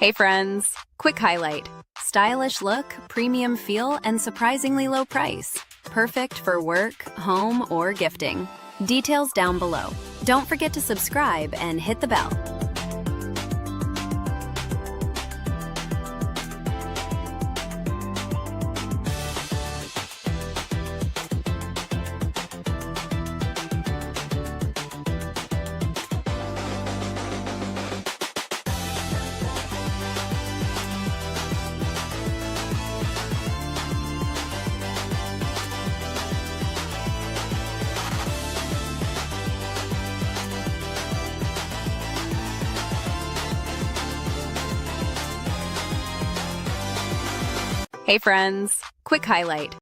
Hey friends, quick highlight. Stylish look, premium feel, and surprisingly low price. Perfect for work, home, or gifting. Details down below. Don't forget to subscribe and hit the bell. Hey friends, quick highlight.